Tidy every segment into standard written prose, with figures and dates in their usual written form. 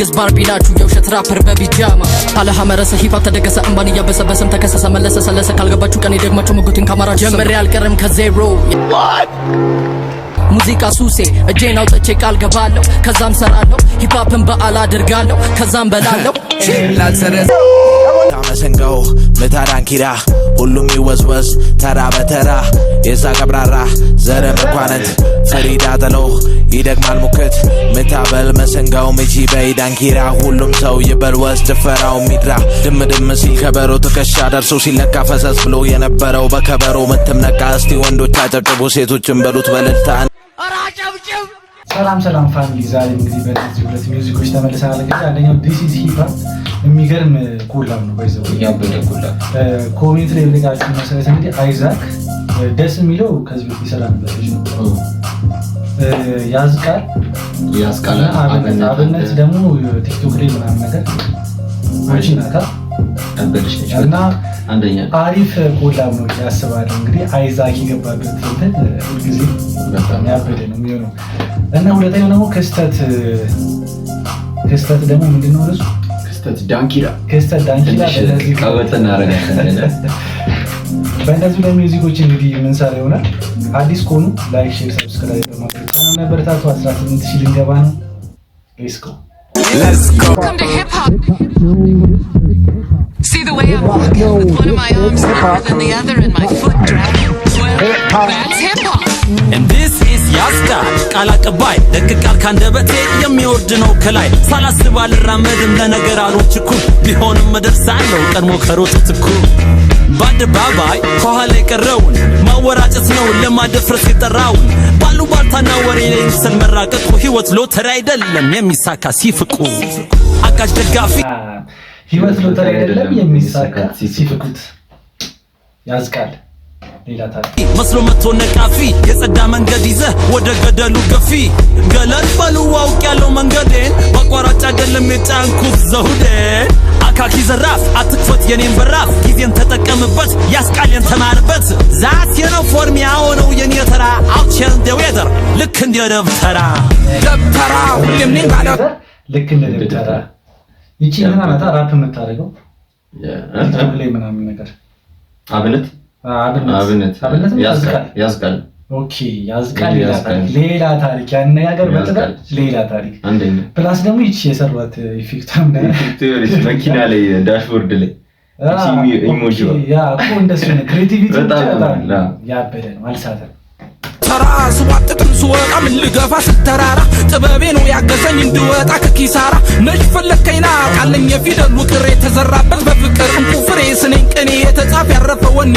ኒግስ ባርቢ ናችሁ የውሸት ራፐር በቢጃማ አለ ሐመረሰ ሂፓፕ ተደገሰ እንባን እያበሰበሰም ተከሰሰ መለሰ ሰለሰ ካልገባችሁ ቀን ደግማችሁ ሙጉትን ካማራ ጀምሬ አልቀርም ከዜሮ ሙዚቃ ሱሴ እጄን አውጥቼ ቃል ገባለሁ ከዛም ሰራለሁ ሂፓፕን በዓል አድርጋለሁ ከዛም በላለሁ ላልሰረዝ ታመሰንገው ምታዳንኪራ ሁሉም ይወዝወዝ ተራ በተራ የዛ ቀብራራ ዘረ መኳነት ፈሪዳ ተለው ይደግማል ሙክት ምታበል መሰንጋው ምጂ በይዳንኪራ ሁሉም ሰው ይበልወዝ ጭፈራው ሚድራ ድምድም ሲል ከበሮ ትከሻ ደርሶ ሲለካ ፈሰስ ብሎ የነበረው በከበሮ ምትም ነቃ እስቲ ወንዶች አጨብጭቡ ሴቶችን በሉት በልልታ ሰላም ፋሚሊ ዛሬ እንግዲህ በዚህ ሁለት ሚውዚኮች ተመልሰናል። እንግዲህ አንደኛው ዲስ ኢዝ ሂፓፕ የሚገርም ኮላብ ነው ባይዘው ያበደ ኮላብ ኮሜንት ላይ ልጋችሁ መሰረት እንግዲህ አይዛክ ደስ የሚለው ከዚህ በፊት ሰላም በልጅ ነው ያዝቃል አብነት ደግሞ ቲክቶክ ላይ ምናምን ነገር ወጪናታ አንበልሽ እና አንደኛ አሪፍ ኮላብ ነው ያስባለሁ። እንግዲህ አይዛክ ይገባበት እንትን ሁልጊዜ በጣም ያበደ ነው የሚሆነው እና ሁለተኛው ደግሞ ክስተት ደግሞ ምንድነው እሱ ክስተት ዳንኪራ በእነዚህ ቀበተና አረጋግጠን በእነዚህ ለሚውዚኮች እንግዲህ ምን ሰራ ይሆናል። አዲስ ኮኑ ላይክ ሼር ሰብስክራይብ በማድረግ ቻናሉን አበረታቱ። 18000 ልንገባ ነው። Let's go Welcome to hip hop. See the way I walk with one of my arms lower than the other and my foot dragging. Well, that's hip hop. And this is Yasta ቃል አቀባይ ደቅቃል ካንደበቴ የሚወርድ ነው ከላይ ሳላስብ አልራመድም ለነገራሮች እኩል ቢሆንም መደርሳለሁ ቀድሞ ከሮጡት እኩል በአደባባይ ከኋላ የቀረውን ማወራጨት ነው ለማደፍረስ የጠራውን ባሉ ባልታና ወሬ ላይ ምስል መራቀቁ ህይወት ሎተሪ አይደለም የሚሳካ ሲፍቁ አጋዥ ደጋፊ ህይወት ሎተሪ አይደለም የሚሳካ ሲፍቁት ያዝቃል ሌላ ታሪክ መስሎ መቶ ነቃፊ የጸዳ መንገድ ይዘ ወደ ገደሉ ገፊ ገለል በሉ አውቅ ያለው መንገዴን በቋራጭ አይደለም የጫንኩት ዘውዴን አካኪ ዘራፍ አትክፈት የኔን በራፍ ጊዜን ተጠቀምበት ያስቃልን ተማርበት ዛት የነፎርም ያሆነው የኔ ተራ አውቸን ደዌደር ልክ እንደ ደብተራ ሁሌም ነኝ ባለ ልክ እንደ ደብተራ ይቺ ምናምን ራፕ የምታደርገው ላይ ምናምን ነገር አብነት ያዝቃል ኦኬ ያዝቃል ሌላ ታሪክ ያነጋገር በተባለ ሌላ ታሪክ አንደኛ ፕላስ ደግሞ ይቺ የሰሯት ኢፌክታም መኪና ላይ ዳሽቦርድ ላይ ኢሞጂ ያ እኮ እንደሱ ነው ክሬቲቪቲ በጣም ያበደ ነው አልሳተም ተራ ስዋጥጥም ስወጣ ምን ልገፋ ስተራራ ጥበቤ ነው ያገዘኝ እንድወጣ ከኪሳራ ነሽ ፈለከኝና ቃለኝ የፊደሉ ቅሬ ተዘራበት በፍቅር እንቁ ፍሬ ስነኝ ቅኔ የተጻፈ ያረፈ ወኔ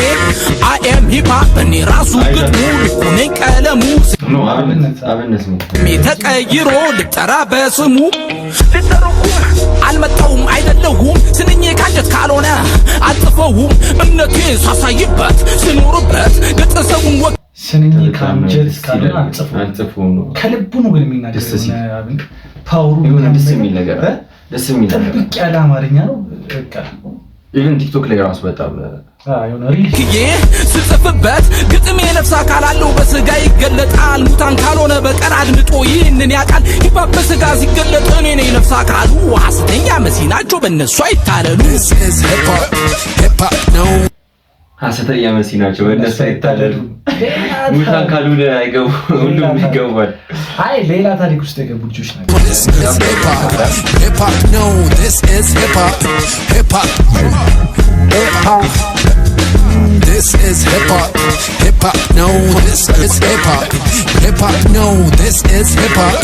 I am hip hop እኔ ራሱ ግጥሙ ልኩኔ ቀለሙ ነው አብነት ነው ተቀይሮ ልጠራ በስሙ ልተረኩም አልመጣውም አይደለሁም ስንኝ ካንጀት ካልሆነ አጥፈውም እምነቴ ሳሳይበት ስኖርበት ገጠሰውን ስንኝ ካንጀት ካልሆነ አልጽፈው ነው ከልቡ ነው ግን የሚናገረው ፓወሩ የሆነ ደስ የሚል ነገር ጥብቅ ያለ አማርኛ ነው በቃ ኢቭን ቲክቶክ ላይ ራሱ በጣም የሆነ ሪል ስጽፍበት ግጥሜ ነፍስ አካል አለው በስጋ ይገለጣል ሙታን ካልሆነ በቀር አድምጦ ይህንን ያቃል ሂፓፕ በስጋ ሲገለጥ እኔ ነኝ ነፍስ አካሉ ሐሰተኛ መሲናቸው በእነሱ አይታለሉ hip hop ነው ሐሰተኛ መሲናቸው በእነሱ አይታለሉ ሙታን ካልሆነ አይገቡ ሁሉም ይገባል አይ ሌላ ታሪክ ውስጥ የገቡ ልጆች ናቸው hip hop no this is hip hop This is hip hop no this is hip hop no this is hip hop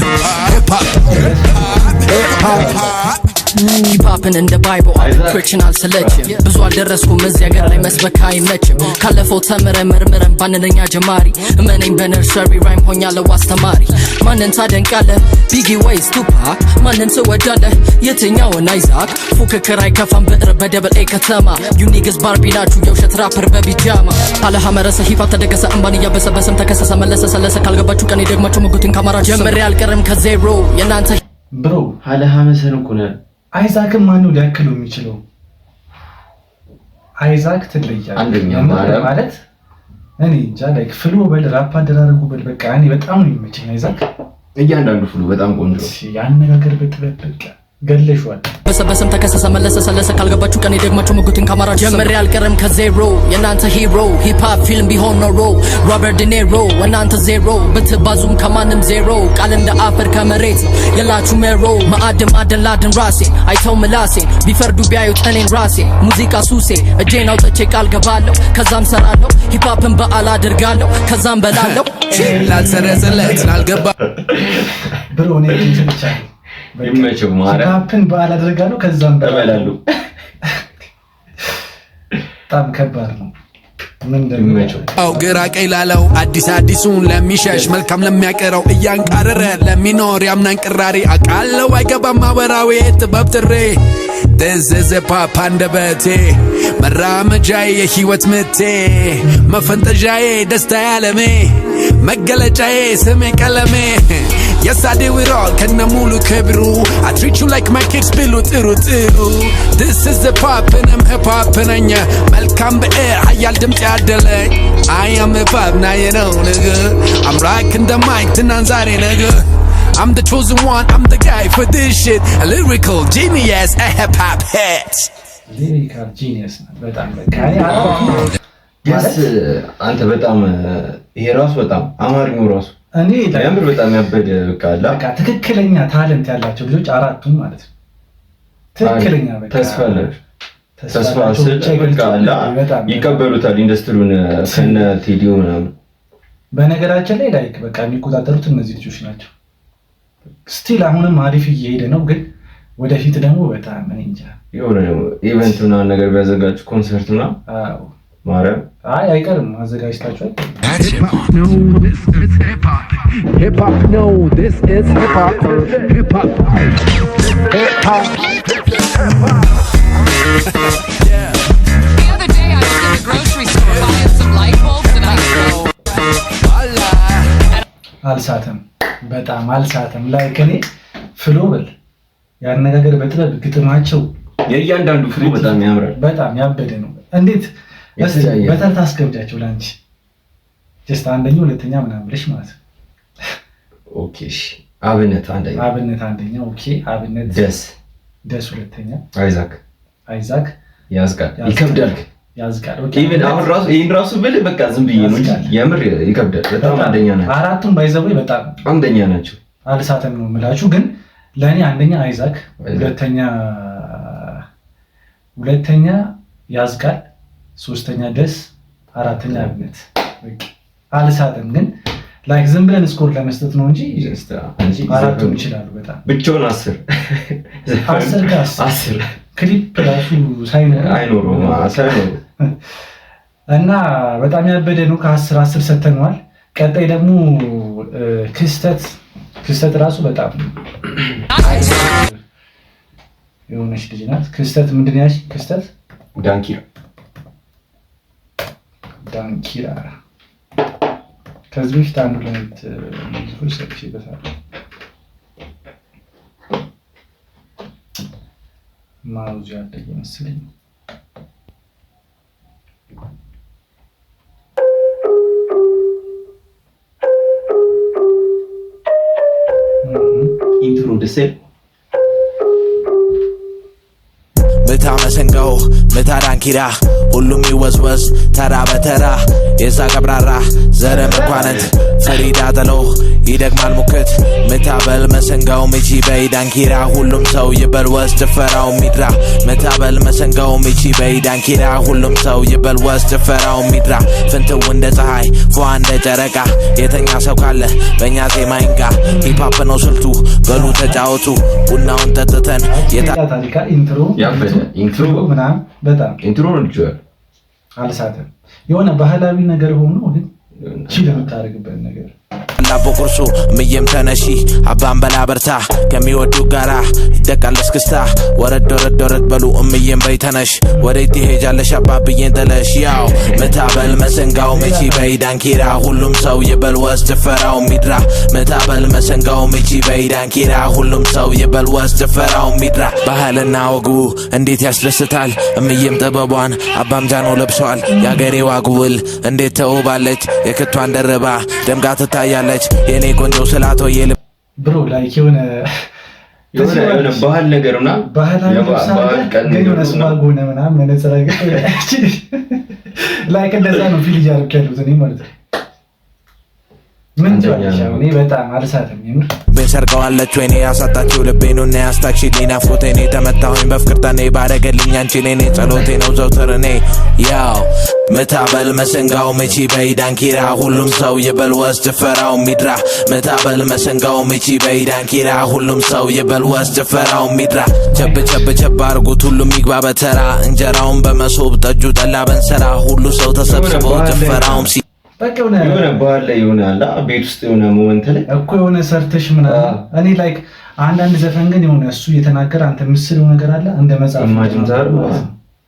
ሂፓፕን እንደ ባይብል ክሪስቲያን አልሰለችም ብዙ አልደረስኩም እዚህ ሀገር ላይ መስበክ አይመችም ካለፈው ተምረን መርምረን ባንነኛ ጀማሪ እመነኝ በነርሰሪ ራይም ሆኛለሁ አስተማሪ ማንን ታደንቃለህ ቢጊ ወይስ ቱፓክ ማንን ትወዳለህ የትኛውን አይዛክ ፉክክር አይከፋም ብዕር በደብል ኤ ከተማ ዩኒግስ ባርቢ ናችሁ የውሸት ራፐር በቢጃማ አለ ሐመረሰ ሂፓፕ ተደገሰ እንባን እያበሰበሰም ተከሰሰ መለሰ ሰለሰ ካልገባችሁ ቀን ደግማችሁ ሙጉትን ካማራ ጀምሬ አልቀርም ከዜሮ የናንተ ብሮ አለ ሐመሰን እኮ ነው አይዛክም ማን ነው ሊያክለው የሚችለው አይዛክ ትለያለህ አንደኛ ማለት እኔ እንጃ ላይክ ፍሎ በል ራፕ አደራረጉ በል በቃ እኔ በጣም ነው የሚመቸኝ አይዛክ እያንዳንዱ ፍሎ በጣም ቆንጆ ያነጋገር በጥበብ በቃ ገለሽዋል በሰበሰም ተከሰሰ መለሰ ሰለሰ ካልገባችሁ ቀን ደግማችሁ ምጉትን ካማራ ጀምሬ አልቀርም ከዜሮ የናንተ ሂሮ ሂፕ ሆፕ ፊልም ቢሆን ኖሮ ሮበርት ዲኔሮ እናንተ ዜሮ ብትባዙም ከማንም ዜሮ ቃል እንደ አፈር ከመሬት የላችሁ ሜሮ ማዕድም አደላድን ራሴ አይተው ምላሴን ቢፈርዱ ቢያዩት እኔን ራሴ ሙዚቃ ሱሴ እጄን አውጥቼ ቃል ገባለሁ ከዛም ሰራለሁ ሂፕ ሆፕን በዓል አድርጋለሁ ከዛም በላለሁ ላልሰረዘለት ላልገባ ብሮ እኔ ብቻ ይመቸው ማራ ሂፕን በዓል አድርጋለሁ ከዛም በላለሁ በጣም ከባድ ነው አው ግራ ቀኝ ላለው አዲሱን ለሚሸሽ መልካም ለሚያቀረው እያንቃረረ ለሚኖር ያምናን ቅራሪ አቃለው አይገባም ማወራዊ ጥበብ ጥሬ This is a pop አንደበቴ መራመጃዬ የህይወት ምቴ መፈንጠዣዬ ደስታ ያለሜ መገለጫዬ ስሜ ቀለሜ Yes I do it all ከነ ሙሉ ክብሩ I treat you like my kids ብሉ ጥሩ ጥሩ This is the pop and I'm hip hop ነኝ መልካም ብዕር ሀያል ድምፅ ያደለኝ I am hip hop now you know nigga I'm rocking the mic ትናንት ዛሬ nigga I'm the chosen one, I'm the guy for this shit A lyrical genius, a hip hop hit Lyrical genius በጣም በቃ Yes አንተ በጣም ይሄ ራሱ በጣም አማርኛው ራሱ እኔ ያምር በጣም ያበደ በቃ ትክክለኛ ታለንት ያላቸው ልጆች አራቱም ማለት ነው ትክክለኛ በቃ ተስፋ በቃ ይቀበሉታል ኢንዱስትሪውን ከነ ቴዲዮ ምናምን በነገራችን ላይ ላይክ በቃ የሚቆጣጠሩት እነዚህ ልጆች ናቸው ስቲል አሁንም አሪፍ እየሄደ ነው ግን ወደፊት ደግሞ በጣም እኔ እንጃ የሆነ ኢቨንት ምናምን ነገር ቢያዘጋጁ ኮንሰርት ምናምን አዎ ማረም አይቀርም አዘጋጅታችኋል Hip hop no this is hip hop hip hop hip hop Yeah. The other day I was in the grocery store buying some light bulbs and I አልሳተም በጣም አልሳተም ላይክ እኔ ፍሎ ብል ያነጋገር በጥበብ ግጥማቸው የእያንዳንዱ ፍሎ በጣም ያምራል በጣም ያበደ ነው እንዴት በተርታ አስገብጃቸው ላንቺ ጀስት አንደኛው ሁለተኛ ምናምን ብለሽ ማለት ኦኬ እሺ አብነት አንደኛ ኦኬ አብነት ደስ ሁለተኛ አይዛክ ያዝጋል ያዝጋል ኦኬ ኢቭን አሁን ራሱ ይሄን ራሱ ብል በቃ ዝም ብዬ ነው የምር ይከብዳል በጣም አንደኛ ናቸው አራቱም ባይዘው በጣም አንደኛ ናቸው አልሳተም ነው የምላችሁ ግን ለኔ አንደኛ አይዛክ ሁለተኛ ያዝጋል ሶስተኛ ደስ አራተኛ አብነት በቃ አልሳተም ግን ላይክ ዝም ብለን ስኮር ለመስጠት ነው እንጂ አራቱም ይችላሉ በጣም ብቻውን 10 ክሊፕ ራሱ ሳይኖር እና በጣም ያበደ ነው ከ10 ሰተነዋል ቀጣይ ደግሞ ክስተት ራሱ በጣም የሆነች ልጅ ናት ክስተት ምንድን ያልሽ ክስተት ዳንኪራ ከዚህ በፊት አንዱ ለኔት ሙዚቃዎች ሰጥቼበታለሁ ማውዝ ያለኝ መሰለኝ ኢንትሮ ደስ ምታ መሰንጋው ምታ ዳንኪራ ሁሉም ይወዝወዝ ተራ በተራ የዛ ቀብራራ ዘረ መኳንንት ፈሪዳ ጥሎ ይደግማል ሙክት ምታ በል መሰንጋው ሚቺ በይ ዳንኪራ ሁሉም ሰው ይበልወዝ ጭፈራው ሚድራ ምታ በል መሰንጋው ሚቺ በይ ዳንኪራ ሁሉም ሰው ይበልወዝ ጭፈራው ሚድራ ፍንትው እንደ ፀሐይ ፏ እንደ ጨረቃ የተኛ ሰው ካለ በእኛ ዜማ ይንቃ ሂፕሆፕ ነው ስልቱ በሉ ተጫወቱ ቡናውን ጠጥተን ታሪካ ኢንትሮ ምናምን በጣም ኢንትሮ ልጅ አልሳተም የሆነ ባህላዊ ነገር ሆኖ ግን ቺል የምታደርግበት ነገር ላቦ ቁርሱ ምየም ተነሺ አባን በላ በርታ ከሚወዱ ጋራ ይደቃል እስክስታ ወረድ በሉ እምየም በይ ተነሽ ወዴት ትሄጃለሽ አባብዬን ጥለሽ ያው ምታበል መሰንጋው ሚቺ በይ ዳንኪራ ሁሉም ሰው ይበልወዝ ጭፈራው ሚድራ ምታበል መሰንጋው ሚቺ በይ ዳንኪራ ሁሉም ሰው ይበልወዝ ጭፈራው ሚድራ ባህልና ወጉ እንዴት ያስደስታል እምየም ጥበቧን አባም ጃኖ ለብሰዋል ያገሬ ዋጉብል እንዴት ተውባለች የክቷን ደርባ ደምጋ ትታያለች የኔ ቆንጆ ስላቶ የልብ ብሮ ላይክ የሆነ የሆነ ባህል ነገርና ባህል ቀን ነው ስማጎ ነው ምናምን መነጽር ላይክ እንደዛ ነው ፊል እያደረኩ ያሉት እኔ ማለት ነው። ምን ታውቂያለሽ? እኔ በጣም አልሳተም የምር በሰርቀዋለች ወይኔ ያሳጣችው ልቤን ነው ያስታክሽልኝ ናፍቆቴ እኔ ተመታሁኝ በፍቅርታኔ ባረገልኝ አንቺ እኔ ጸሎቴ ነው ዘውትር እኔ ያው መታበል መሰንጋው መቺ በይዳንኪራ ሁሉም ሰው ይበልወስ ጭፈራው ሚድራ መታበል መሰንጋው መቺ በይዳንኪራ ሁሉም ሰው ይበልወስ ጭፈራው ሚድራ ቸብ ቸብ ቸብ አርጉት ሁሉም ይግባ በተራ እንጀራውን በመሶብ ጠጁ ጠላ በንሰራ ሁሉ ሰው ተሰብስቦ ጭፈራውም በቃ የሆነ ባህል ላይ የሆነ አላ ቤት ውስጥ የሆነ ሞመንት ላይ እኮ የሆነ ሰርተሽ ምናምን እኔ ላይክ አንዳንድ ዘፈን ግን የሆነ እሱ እየተናገረ አንተ ምስለው ነገር አለ እንደ መጽሐፍ ማጅምዛር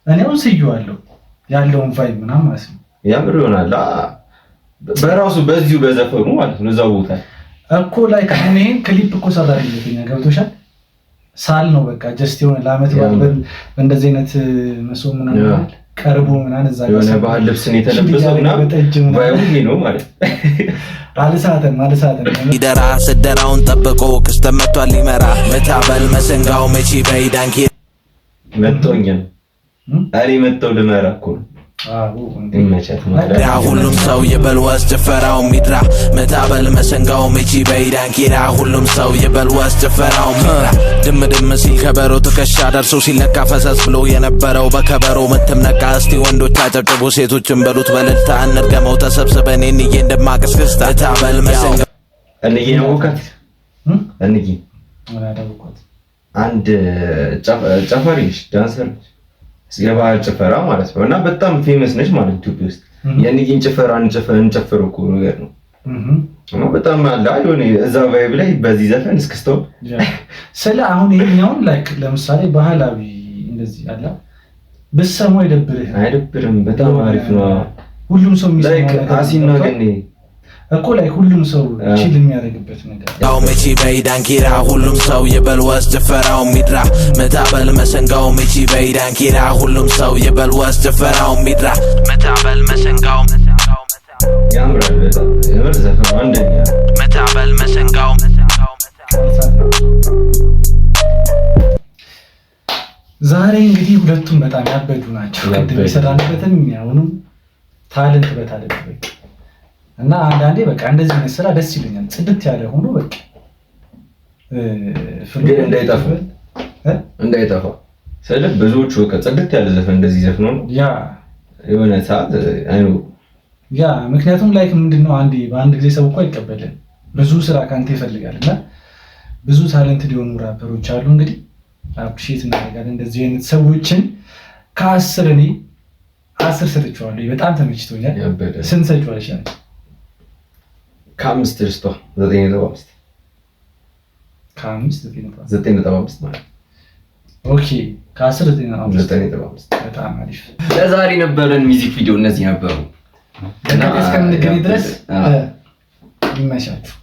እኔው ስዩዋለሁ ያለውን ቫይብ ምናምን ማለት ነው ያምር ይሆናል በራሱ በዚሁ በዘፈኑ ማለት ነው እዛው ቦታ እኮ ላይክ አሁን ይሄን ክሊፕ እኮ ሰራልኝ ገብቶሻል ሳል ነው በቃ ጀስት የሆነ ለአመት ባል እንደዚህ አይነት መሶብ ምናምን ቀርቦ ምናምን እዛ ጋር የሆነ ባህል ልብስን የተለበሰውና ቫይቡ ነው ማለት አልሳተም ይደራ ስደራውን ጠብቆ ክስተመቷል ሊመራ መታበል መሰንጋው መቺ በይዳንኪ መጥቶኝ አሪ መጥተው ልመራ እኮ ሁሉም ሰው ይበልወስ ጭፈራው ሚድራ መታበል መሰንጋው መቺ በይዳንኪራ ሁሉም ሰው ይበልወስ ጭፈራው ሚድራ ድም ሲል ከበሮ ትከሻ ደርሶ ሲለካ ፈሰስ ብሎ የነበረው በከበሮ ምትም ነቃ እስቲ ወንዶች አጨብጭቡ ሴቶችን በሉት በልልታ እንርገመው ተሰብስበን እንዬ እንደማቀስክስታ መታበል መሰንጋው እንዬ ነው ወከት እንዬ አንድ ጨፋሪሽ ዳንሰር የባህል ጭፈራ ማለት ነው እና በጣም ፌመስ ነች ማለት ኢትዮጵያ ውስጥ የንጊን ጭፈራ እንጨፍር እኮ ነገር ነው እና በጣም አለ አይሆነ እዛ ቫይብ ላይ በዚህ ዘፈን እስክስተው ስለ አሁን ይሄኛው ላይክ ለምሳሌ ባህላዊ እንደዚህ አለ በሰማው አይደብርም በጣም አሪፍ ነው ሁሉም ሰው የሚሰማው አሲና ገኔ እኮ ላይ ሁሉም ሰው ቺል የሚያደርግበት ነገር ያው መቺ በይዳንኪራ ሁሉም ሰው ይበልወስ ጭፈራው ሚድራ መታበል መሰንጋው መቺ በይዳንኪራ ሁሉም ሰው ይበልወስ ጭፈራው ሚድራ መታበል መሰንጋው ያምራል በጣም የምር ዘፈን አንደኛ መታበል መሰንጋው ዛሬ እንግዲህ ሁለቱም በጣም ያበዱ ናቸው ቅድም የሰራንበትን ያውንም ታለንት በታለንት በቃ እና አንዳንዴ በቃ እንደዚህ አይነት ስራ ደስ ይለኛል ጽድት ያለ ሆኖ በቃ ግን እንዳይጠፋ ስለ ብዙዎቹ በቃ ጽድት ያለ ዘፈን እንደዚህ ዘፈን ነው ያ የሆነ ሰዓት አይኑ ያ ምክንያቱም ላይክ ምንድነው አንዴ በአንድ ጊዜ ሰው እኮ አይቀበልም ብዙ ስራ ካንተ ይፈልጋልና ብዙ ታለንት ሊሆኑ ራፐሮች አሉ እንግዲህ አፕሪሺየት እናደርጋለን እንደዚህ አይነት ሰዎችን ከ10 እኔ 10 ሰጥቼዋለሁ በጣም ተመችቶኛል ስንት ሰጥቼዋለሽ ከአምስት ድርስቷ 9.5 ከአምስት 9.5 ማለት ኦኬ ከ10 9.5 በጣም አሪፍ ለዛሬ ነበረን ሚውዚክ ቪዲዮ እነዚህ ነበሩ እና እስከምንገናኝ ድረስ ይመሻችሁ